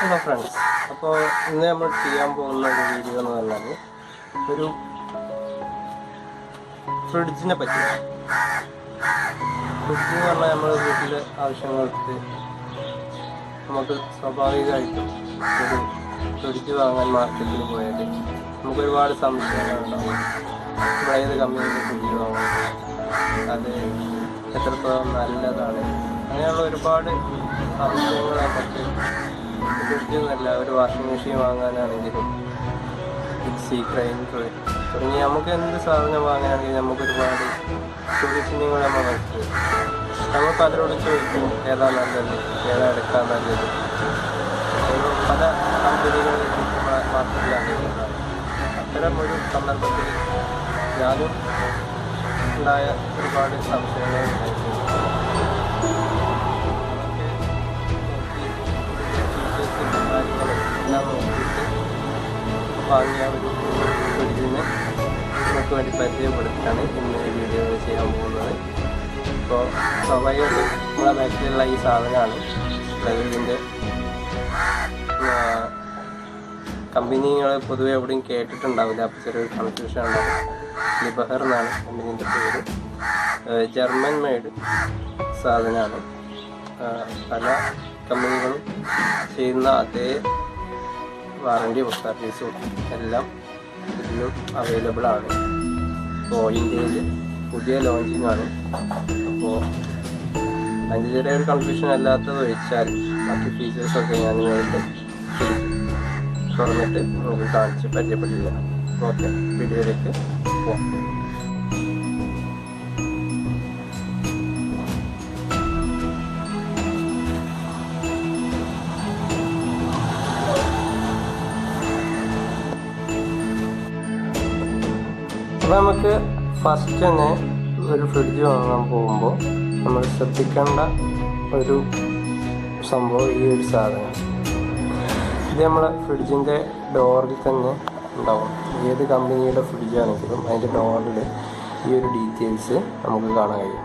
Hello friends, അപ്പോൾ ഇന്ന് നമ്മൾ ചെയ്യാൻ പോകുന്ന ഒരു വീഡിയോ എന്ന് പറഞ്ഞാൽ ഒരു ഫ്രിഡ്ജിനെ പറ്റി. ഫ്രിഡ്ജ് എന്ന് പറഞ്ഞാൽ നമ്മുടെ വീട്ടിലെ ആവശ്യങ്ങൾക്ക് നമുക്ക് സ്വാഭാവികമായിട്ടും ഒരു ഫ്രിഡ്ജ് വാങ്ങാൻ മാർക്കറ്റിൽ പോയാൽ നമുക്ക് ഒരുപാട് സംശയങ്ങളുണ്ടാവും. നമ്മൾ ഏത് കമ്പനിയുടെ ഫ്രിഡ്ജ് വാങ്ങും, അത് എത്രത്തോളം നല്ലതാണ്, അങ്ങനെയുള്ള ഒരുപാട് സംശയങ്ങളെ പറ്റി. ഫ്രിഡ്ജ് എന്നല്ല, ഒരു വാഷിംഗ് മെഷീൻ വാങ്ങാനാണെങ്കിലും മിക്സി, ഗ്രൈൻഡർ തുടങ്ങി നമുക്ക് എന്ത് സാധനം വാങ്ങാനാണെങ്കിലും നമുക്ക് ഒരുപാട് ചോദ്യചിഹ്നങ്ങൾ നമ്മൾ മനസ്സിൽ. നമുക്ക് അതിനോട് ചോദിക്കും ഏതാ നല്ലത്, ഏതാ എടുക്കാൻ നല്ലത്. പല കമ്പനികളിൽ മാർക്കറ്റിലാകുന്നതാണ്. അത്തരം ഒരു സന്ദർഭത്തിൽ ഞാനും ഉണ്ടായ ഒരുപാട് സംശയങ്ങൾ എല്ലാം നോക്കിയിട്ട് വാങ്ങിയ ഒരു ഫ്രിഡ്ജിനെ നമുക്ക് വേണ്ടി പരിചയപ്പെടുത്താണ് ഇന്ന് ഈ വീഡിയോ ചെയ്യാൻ പോകുന്നത്. ഇപ്പോൾ സ്വാഭാവികമായിട്ടും നമ്മുടെ ബാക്കിലുള്ള ഈ സാധനമാണ്. അതായത് ഇതിൻ്റെ കമ്പനികൾ പൊതുവെ എവിടെയും കേട്ടിട്ടുണ്ടാവില്ല, അപ്പോൾ ചെറിയൊരു കൺഫ്യൂഷൻ ഉണ്ടാവും. ലിബഹർ എന്നാണ് കമ്പനീൻ്റെ പേര്. ജർമ്മൻ മെയ്ഡ് സാധനമാണ്. പല കമ്പനികളും ചെയ്യുന്ന അതേ വാറൻറ്റി സർവീസും എല്ലാം ഇതിലും അവൈലബിൾ ആണ്. ഇപ്പോൾ ഇന്ത്യയിൽ പുതിയ ലോഞ്ചിങ് ആണ്. അപ്പോൾ അതിൻ്റെ ചെറിയൊരു കൺഫ്യൂഷൻ അല്ലാത്തത് ഒഴിച്ചാൽ ബാക്കി ഫീച്ചേഴ്സൊക്കെ ഞാൻ നിങ്ങൾക്ക് തുറന്നിട്ട് നമുക്ക് കാണിച്ച് പരിചയപ്പെട്ടില്ല. ഓക്കെ, വീഡിയോയിലേക്ക് പോകാം. അപ്പോൾ നമുക്ക് ഫസ്റ്റ് തന്നെ ഒരു ഫ്രിഡ്ജ് വാങ്ങാൻ പോകുമ്പോൾ നമ്മൾ ശ്രദ്ധിക്കേണ്ട ഒരു സംഭവം ഈ ഒരു സാധനം. ഇത് നമ്മളെ ഫ്രിഡ്ജിൻ്റെ ഡോറിൽ തന്നെ ഉണ്ടാവും. ഏത് കമ്പനിയുടെ ഫ്രിഡ്ജാണെങ്കിലും അതിൻ്റെ ഡോറിൽ ഈ ഒരു ഡീറ്റെയിൽസ് നമുക്ക് കാണാൻ കഴിയും.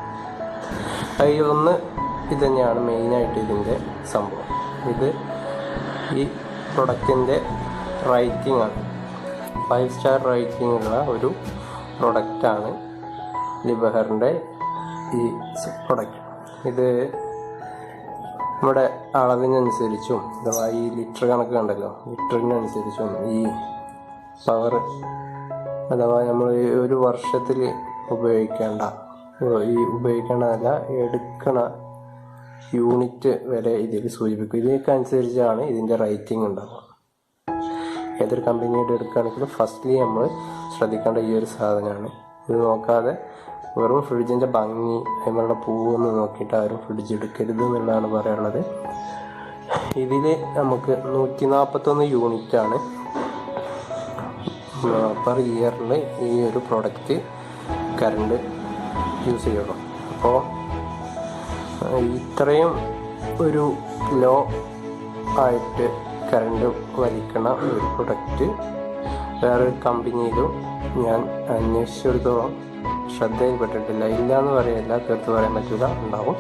അതിലൊന്ന് ഇത് തന്നെയാണ് മെയിനായിട്ട് ഇതിൻ്റെ സംഭവം. ഇത് ഈ പ്രൊഡക്റ്റിൻ്റെ റേറ്റിംഗ് ആണ്. 5 സ്റ്റാർ റേറ്റിംഗ് ഉള്ള ഒരു പ്രൊഡക്റ്റാണ് ലിബഹറിൻ്റെ ഈ പ്രൊഡക്റ്റ്. ഇത് നമ്മുടെ അളവിനനുസരിച്ചും അഥവാ ഈ ലിറ്റർ കണക്ക് കണ്ടല്ലോ, ലിറ്ററിനനുസരിച്ചും ഈ പവർ അഥവാ നമ്മൾ ഒരു വർഷത്തിൽ ഉപയോഗിക്കേണ്ടതല്ല, എടുക്കണ യൂണിറ്റ് വരെ ഇതിൽ സൂചിപ്പിക്കും. ഇതിനൊക്കെ അനുസരിച്ചാണ് ഇതിൻ്റെ റേറ്റിംഗ് ഉണ്ടാകുക. ഏതൊരു കമ്പനിയുടെ എടുക്കുകയാണെങ്കിലും ഫസ്റ്റ്ലി നമ്മൾ ശ്രദ്ധിക്കേണ്ട ഈ ഒരു സാധനമാണ്. ഇത് നോക്കാതെ വെറും ഫ്രിഡ്ജിൻ്റെ ഭംഗി അതിനുള്ള പൂവൊന്നും നോക്കിയിട്ട് ആരും ഫ്രിഡ്ജ് എടുക്കരുത് എന്നുള്ളതാണ് പറയാനുള്ളത്. ഇതിൽ നമുക്ക് 141 യൂണിറ്റാണ് പെർ ഇയറിൽ ഈ ഒരു പ്രോഡക്റ്റ് കറണ്ട് യൂസ് ചെയ്യുള്ളൂ. അപ്പോൾ ഇത്രയും ഒരു ലോ ആയിട്ട് കറണ്ട് വലിക്കണ ഒരു പ്രൊഡക്റ്റ് വേറൊരു കമ്പനിയിലും ഞാൻ അന്വേഷിച്ചിടത്തോളം ശ്രദ്ധയിൽപ്പെട്ടിട്ടില്ല. ഇല്ല എന്ന് പറയില്ല, തീർത്ത് പറയാൻ പറ്റില്ല, ഉണ്ടാവും.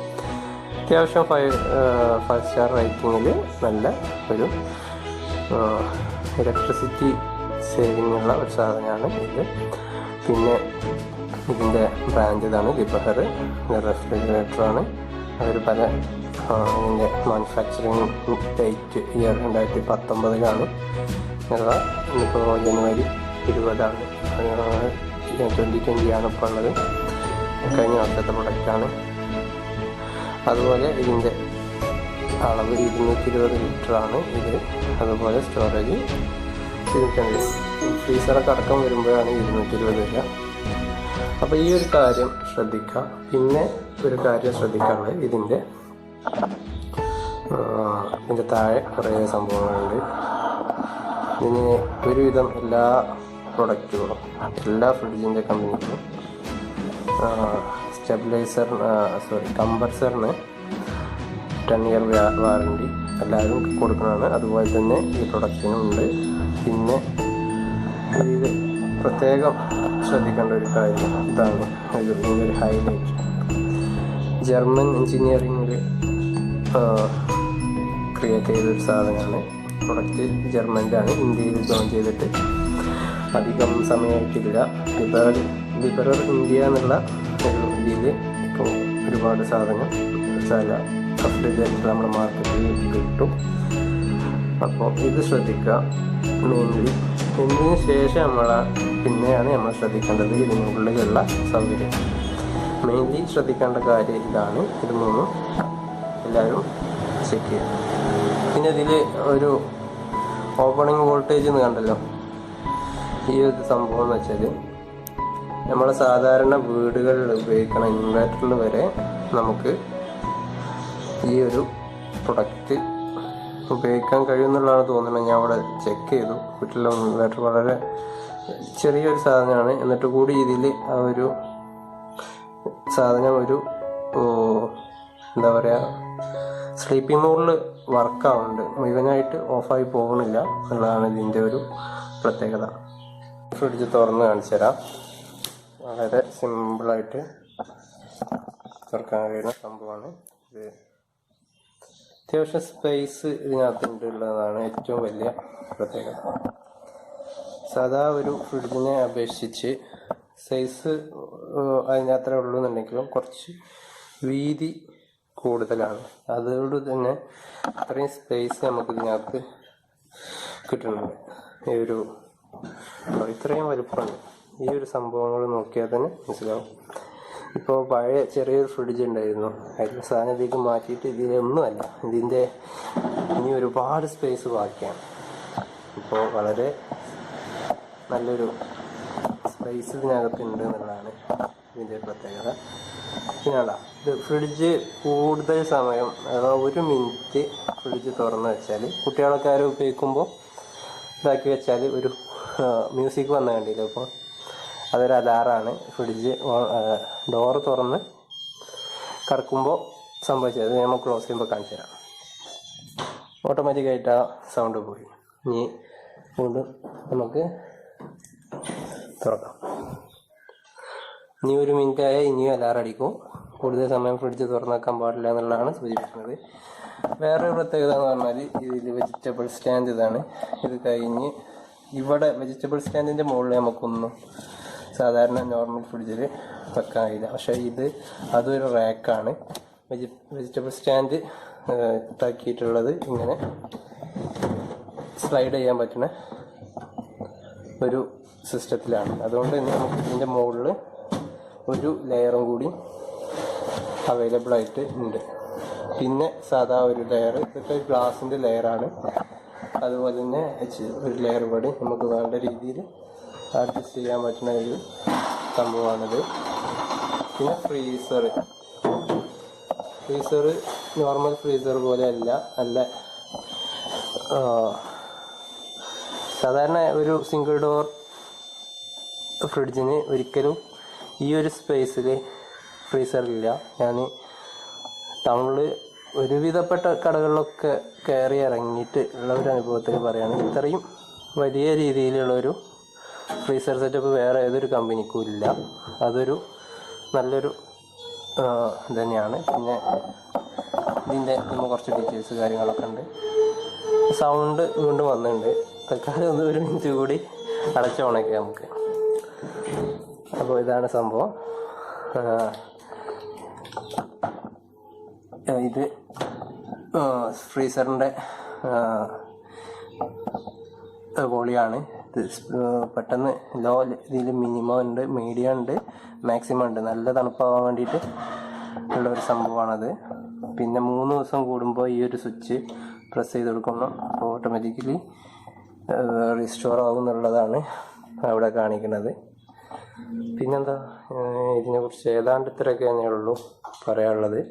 അത്യാവശ്യം 5 സ്റ്റാർ റേറ്റിങ്ങിൽ നല്ല ഒരു ഇലക്ട്രിസിറ്റി സേവിങ് ഉള്ള ഒരു സാധനമാണ് ഇത്. പിന്നെ ഇതിൻ്റെ ബ്രാൻഡ് ഇതാണ് ലിബഹർ റെഫ്രിജറേറ്ററാണ്. അവർ പല ഇതിൻ്റെ മാനുഫാക്ചറിങ് ഡേറ്റ് ഇയർ 2019 ഇന്നിപ്പോൾ ജനുവരി 20 2020 ആണ് ഇപ്പോൾ ഉള്ളത്. കഴിഞ്ഞ വർഷത്തെ പ്രൊഡക്റ്റാണ്. അതുപോലെ ഇതിൻ്റെ അളവ് 220 ലിറ്ററാണ് ഇത്. അതുപോലെ സ്റ്റോറേജ് 250, ഫ്രീസറൊക്കെ അടക്കം വരുമ്പോഴാണ് 220 വരിക. അപ്പോൾ ഈ ഒരു കാര്യം ശ്രദ്ധിക്കുക. പിന്നെ ഒരു കാര്യം ശ്രദ്ധിക്കാനുള്ളത് ഇതിൻ്റെ താഴെ കുറേ സംഭവങ്ങളുണ്ട്. ഇതിന് ഒരുവിധം എല്ലാ പ്രൊഡക്റ്റുകളും എല്ലാ ഫ്രിഡ്ജിൻ്റെ കമ്പനിക്കും കംപ്രസറിന് 10 ഇയർ വാറണ്ടി എല്ലാവരും കൊടുക്കുന്നതാണ്. അതുപോലെ തന്നെ ഈ പ്രൊഡക്റ്റിനും ഉണ്ട്. പിന്നെ ഇത് പ്രത്യേകം ശ്രദ്ധിക്കേണ്ട ഒരു കാര്യം ഇതാണ്, ഇതിൻ്റെ ഹൈലൈറ്റ്. ജർമ്മൻ എഞ്ചിനീയറിംഗിൽ ക്രിയേറ്റ് ചെയ്തൊരു സാധനമാണ് പ്രൊഡക്റ്റ് ജർമ്മനിലാണ്, ഇന്ത്യയിൽ ജോയിൻ ചെയ്തിട്ട് അധികം സമയമായിട്ടില്ല. ലിബറർ ഇന്ത്യ എന്നുള്ള ഒരു ഇതിൽ ഇപ്പോൾ ഒരുപാട് സാധനം റെഫ്രിജറേറ്റർ നമ്മുടെ മാർക്കറ്റിൽ കിട്ടും. അപ്പോൾ ഇത് ശ്രദ്ധിക്കുക മെയിൻലി. ഇതിന് ശേഷം പിന്നെയാണ് നമ്മൾ ശ്രദ്ധിക്കേണ്ടത് ഇതിനുള്ളിലുള്ള സൗകര്യം. മെയിൻലി ശ്രദ്ധിക്കേണ്ട കാര്യം ഇതാണ്. ഇത് മൂന്നും എല്ലാവരും ചെക്ക് ചെയ്യുക. പിന്നെ ഇതിൽ ഒരു ഓപ്പണിംഗ് വോൾട്ടേജ് എന്ന് കണ്ടല്ലോ. ഈ ഒരു സംഭവം എന്ന് വെച്ചാൽ നമ്മൾ സാധാരണ വീടുകളിൽ ഉപയോഗിക്കണ ഇൻവേർട്ടറിൽ വരെ നമുക്ക് ഈ ഒരു പ്രൊഡക്റ്റ് ഉപയോഗിക്കാൻ കഴിയുമെന്നുള്ളതാണ് തോന്നുന്നത്. ഞാൻ അവിടെ ചെക്ക് ചെയ്തു. വീട്ടിലെ ഇൻവേർട്ടർ വളരെ ചെറിയൊരു സാധനമാണ്. എന്നിട്ട് കൂടി ഇതിൽ ആ ഒരു സാധനം ഒരു എന്താ പറയുക സ്ലീപ്പിംഗ് മോഡിൽ വർക്കാവുന്നുണ്ട്. മുഴുവനായിട്ട് ഓഫായി പോകുന്നില്ല എന്നുള്ളതാണ് ഇതിൻ്റെ ഒരു പ്രത്യേകത. ഫ്രിഡ്ജ് തുറന്ന് കാണിച്ചു തരാം. വളരെ സിമ്പിളായിട്ട് തുറക്കാൻ കഴിയുന്ന സംഭവമാണ് ഇത്. അത്യാവശ്യം സ്പേസ് ഇതിനകത്തുള്ളതാണ് ഏറ്റവും വലിയ പ്രത്യേകത. സാധാ ഒരു ഫ്രിഡ്ജിനെ അപേക്ഷിച്ച് സൈസ് അതിനത്ര ഉള്ളൂ എന്നുണ്ടെങ്കിലും കുറച്ച് വീതി കൂടുതലാണ്. അതുകൊണ്ട് തന്നെ അത്രയും സ്പേസ് നമുക്ക് ഇതിനകത്ത് കിട്ടുന്നുണ്ട്. ഈ ഒരു ഇത്രയും വലുപ്പമുണ്ട്. ഈ ഒരു സംഭവങ്ങൾ നോക്കിയാൽ തന്നെ മനസ്സിലാവും. ഇപ്പോൾ പഴയ ചെറിയൊരു ഫ്രിഡ്ജ് ഉണ്ടായിരുന്നു, അതിൻ്റെ സാധനത്തേക്ക് മാറ്റിയിട്ട് ഇതിലൊന്നുമല്ല, ഇതിൻ്റെ ഇനി ഒരുപാട് സ്പേസ് ബാക്കിയാണ്. ഇപ്പോൾ വളരെ നല്ലൊരു സ്പേസ് ഇതിനകത്തുണ്ട് എന്നുള്ളതാണ് ഇതിൻ്റെ പ്രത്യേകത. പിന്നെയുള്ള ഇത് ഫ്രിഡ്ജ് കൂടുതൽ സമയം, അഥവാ 1 മിനിറ്റ് ഫ്രിഡ്ജ് തുറന്ന് വെച്ചാൽ, കുട്ടികളൊക്കെ ആരും ഉപയോഗിക്കുമ്പോൾ ഇതാക്കി വെച്ചാൽ ഒരു മ്യൂസിക് വന്ന കണ്ടില്ല. അപ്പോൾ അതൊരു അലാറാണ്. ഫ്രിഡ്ജ് ഡോറ് തുറന്ന് കറക്കുമ്പോൾ സംഭവിച്ചത്. അത് നമ്മൾ ക്ലോസ് ചെയ്യുമ്പോൾ കാണിച്ചു തരാം. ഓട്ടോമാറ്റിക്കായിട്ട് ആ സൗണ്ട് പോയി. ഇനി വീണ്ടും നമുക്ക് തുറക്കാം. ഇനി 1 മിനിറ്റ് ആയാൽ ഇനിയും അലാറം അടിക്കും. കൂടുതൽ സമയം ഫ്രിഡ്ജ് തുറന്നു വെക്കാൻ പാടില്ല എന്നുള്ളതാണ് സൂചിപ്പിക്കുന്നത്. വേറൊരു പ്രത്യേകത എന്ന് പറഞ്ഞാൽ ഇതിൽ വെജിറ്റബിൾ സ്റ്റാൻഡ് ഇതാണ്. ഇത് കഴിഞ്ഞ് ഇവിടെ വെജിറ്റബിൾ സ്റ്റാൻഡിൻ്റെ മുകളിൽ നമുക്കൊന്നും സാധാരണ നോർമൽ ഫ്രിഡ്ജിൽ വെക്കാൻ കഴിയില്ല. പക്ഷേ അതൊരു റാക്കാണ്. വെജിറ്റബിൾ സ്റ്റാൻഡ് ഇതാക്കിയിട്ടുള്ളത് ഇങ്ങനെ സ്ലൈഡ് ചെയ്യാൻ പറ്റുന്ന ഒരു സിസ്റ്റത്തിലാണ്. അതുകൊണ്ട് തന്നെ നമുക്ക് ഇതിൻ്റെ മുകളിൽ ഒരു ലെയറും കൂടി അവൈലബിൾ ആയിട്ട് ഉണ്ട്. പിന്നെ സാധാ ഒരു ലെയർ, ഇതൊക്കെ ഗ്ലാസിൻ്റെ ലെയറാണ്. അതുപോലെ തന്നെ ഒരു ലെയർ കൂടി നമുക്ക് വേണ്ട രീതിയിൽ അഡ്ജസ്റ്റ് ചെയ്യാൻ പറ്റുന്ന ഒരു സംഭവമാണിത്. പിന്നെ ഫ്രീസർ നോർമൽ ഫ്രീസർ പോലെ അല്ല, നല്ല സാധാരണ ഒരു സിംഗിൾ ഡോർ ഫ്രിഡ്ജിന് ഒരിക്കലും ഈ ഒരു സ്പേസിൽ ഫ്രീസറില്ല. ഞാൻ ടൗണിൽ ഒരുവിധപ്പെട്ട കടകളിലൊക്കെ കയറി ഇറങ്ങിയിട്ട് ഉള്ള ഒരു അനുഭവത്തിൽ പറയുകയാണ്, ഇത്രയും വലിയ രീതിയിലുള്ളൊരു ഫ്രീസർ സെറ്റപ്പ് വേറെ ഏതൊരു കമ്പനിക്കും ഇല്ല. അതൊരു നല്ലൊരു തന്നെയാണ്. പിന്നെ ഇതിൻ്റെ കുറച്ച് ഡീറ്റെയിൽസ് കാര്യങ്ങളൊക്കെ ഉണ്ട്. സൗണ്ട് വീണ്ടും വന്നിട്ടുണ്ട്. തൽക്കാലം 1 മിനിറ്റ് കൂടി അടച്ച് ഉണക്കാം നമുക്ക്. അപ്പോൾ ഇതാണ് സംഭവം. ഇത് ഫ്രീസറിൻ്റെ വോളിയാണ്. പെട്ടെന്ന് ലോ ഇതിൽ മിനിമം ഉണ്ട്, മീഡിയം ഉണ്ട്, മാക്സിമം ഉണ്ട്. നല്ല തണുപ്പാവാൻ വേണ്ടിയിട്ട് ഉള്ളൊരു സംഭവമാണത്. പിന്നെ 3 ദിവസം കൂടുമ്പോൾ ഈ ഒരു സ്വിച്ച് പ്രസ് ചെയ്ത് കൊടുക്കണം. അപ്പോൾ ഓട്ടോമാറ്റിക്കലി റീസ്റ്റോർ ആവും എന്നുള്ളതാണ് അവിടെ കാണിക്കുന്നത്. പിന്നെന്താ, ഇതിനെക്കുറിച്ച് ഏതാണ്ട് ഇത്രയൊക്കെ തന്നെയുള്ളൂ പറയാനുള്ളത്.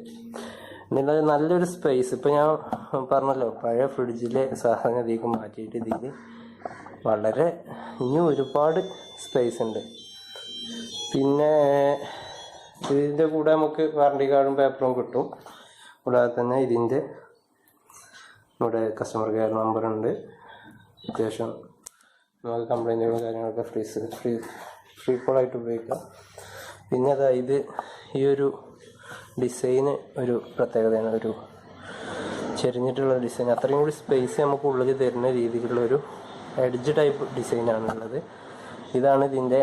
എന്നുള്ളത് നല്ലൊരു സ്പേസ്. ഇപ്പോൾ ഞാൻ പറഞ്ഞല്ലോ, പഴയ ഫ്രിഡ്ജിലെ സാധനം ഇതിലേക്ക് മാറ്റിയിട്ട് ഇതിൽ വളരെ ഇനിയും ഒരുപാട് സ്പേസ് ഉണ്ട്. പിന്നെ ഇതിൻ്റെ കൂടെ നമുക്ക് വാറണ്ടി കാർഡും പേപ്പറും കിട്ടും. കൂടാതെ തന്നെ ഇതിൻ്റെ ഇവിടെ കസ്റ്റമർ കെയർ നമ്പറുണ്ട്. അത്യാവശ്യം നമുക്ക് കംപ്ലൈൻറ്റുകളും കാര്യങ്ങളൊക്കെ ഫ്രീ കോളായിട്ട് ഉപയോഗിക്കാം. പിന്നെ അതായത് ഈ ഒരു ഡിസൈന് ഒരു പ്രത്യേകതയാണ്. ഒരു ചെരിഞ്ഞിട്ടുള്ള ഡിസൈൻ, അത്രയും കൂടി സ്പേസ് നമുക്ക് ഉള്ളിൽ തരുന്ന രീതിയിലുള്ളൊരു എഡ്ജ് ടൈപ്പ് ഡിസൈനാണുള്ളത്. ഇതാണ് ഇതിൻ്റെ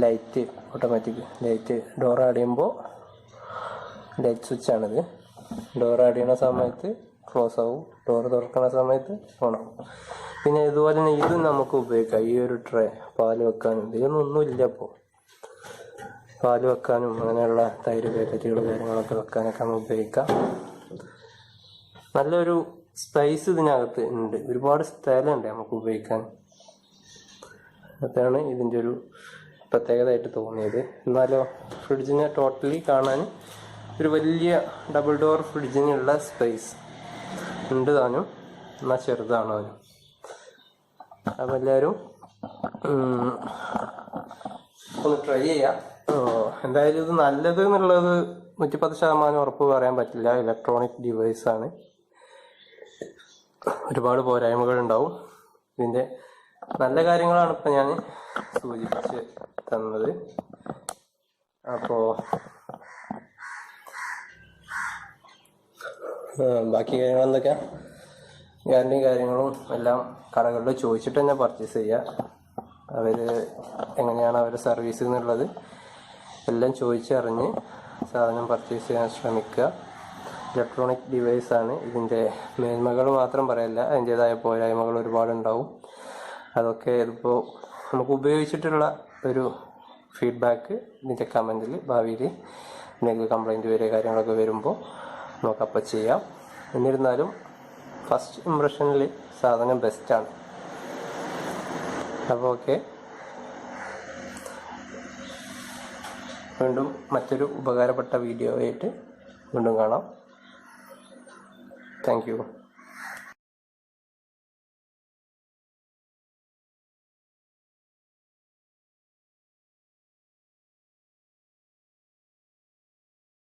ലൈറ്റ്, ഓട്ടോമാറ്റിക് ലൈറ്റ്. ഡോർ അടയുമ്പോൾ ലൈറ്റ് സ്വിച്ചാണിത്. ഡോർ അടയുന്ന സമയത്ത് ക്ലോസ് ആവും, ഡോർ തുറക്കുന്ന സമയത്ത് ഓൺ ആവും. പിന്നെ ഇതുപോലെ തന്നെ ഇതും നമുക്ക് ഉപയോഗിക്കാം. ഈ ഒരു ട്രേ പാല് വെക്കാനും ഇതിനൊന്നുമില്ല. അപ്പോൾ പാല് വെക്കാനും അങ്ങനെയുള്ള തൈര് പാക്കറ്റുകൾ കാര്യങ്ങളൊക്കെ വെക്കാനൊക്കെ നമുക്ക് ഉപയോഗിക്കാം. നല്ലൊരു സ്പേസ് ഇതിനകത്ത് ഉണ്ട്, ഒരുപാട് സ്ഥലമുണ്ട് നമുക്ക് ഉപയോഗിക്കാൻ. അതാണ് ഇതിൻ്റെ ഒരു പ്രത്യേകതയായിട്ട് തോന്നിയത്. എന്നാലോ ഫ്രിഡ്ജിനെ ടോട്ടലി കാണാൻ ഒരു വലിയ ഡബിൾ ഡോർ ഫ്രിഡ്ജിനുള്ള സ്പേസ് ഉണ്ട് താനും, എന്നാൽ ചെറുതാണ് താനും. അപ്പം എല്ലാവരും ഒന്ന് ട്രൈ ചെയ്യാം. എന്തായാലും ഇത് നല്ലത് എന്നുള്ളത് 110% ഉറപ്പ് പറയാൻ പറ്റില്ല. ഇലക്ട്രോണിക് ഡിവൈസാണ്, ഒരുപാട് പോരായ്മകളുണ്ടാവും. ഇതിൻ്റെ നല്ല കാര്യങ്ങളാണ് ഇപ്പം ഞാൻ സൂചിപ്പിച്ച് തന്നത്. അപ്പോൾ ബാക്കി കാര്യങ്ങൾ എന്തൊക്കെയാ, ഗ്യാരണ്ടിയും കാര്യങ്ങളും എല്ലാം കടകളിൽ ചോദിച്ചിട്ട് തന്നെ പർച്ചേസ് ചെയ്യുക. അവർ എങ്ങനെയാണ് അവരുടെ സർവീസ് എന്നുള്ളത് എല്ലാം ചോദിച്ചറിഞ്ഞ് സാധനം പർച്ചേസ് ചെയ്യാൻ ശ്രമിക്കുക. ഇലക്ട്രോണിക് ഡിവൈസാണ്. ഇതിൻ്റെ മേന്മകൾ മാത്രം പറയല്ല, അതിൻ്റേതായ പോരായ്മകൾ ഒരുപാടുണ്ടാവും. അതൊക്കെ ഇതിപ്പോൾ നമുക്ക് ഉപയോഗിച്ചിട്ടുള്ള ഒരു ഫീഡ്ബാക്ക് ഇതിൻ്റെ കമൻറ്റിൽ ഭാവിയിൽ നിങ്ങൾക്ക് കംപ്ലൈൻറ്റ് വരിക കാര്യങ്ങളൊക്കെ വരുമ്പോൾ നമുക്കപ്പോൾ ചെയ്യാം. എന്നിരുന്നാലും ഫസ്റ്റ് ഇംപ്രഷനിൽ സാധനം ബെസ്റ്റാണ്. അപ്പോൾ ഓക്കെ, വീണ്ടും മറ്റൊരു ഉപകാരപ്പെട്ട വീഡിയോ ആയിട്ട് വീണ്ടും കാണാം. Thank you.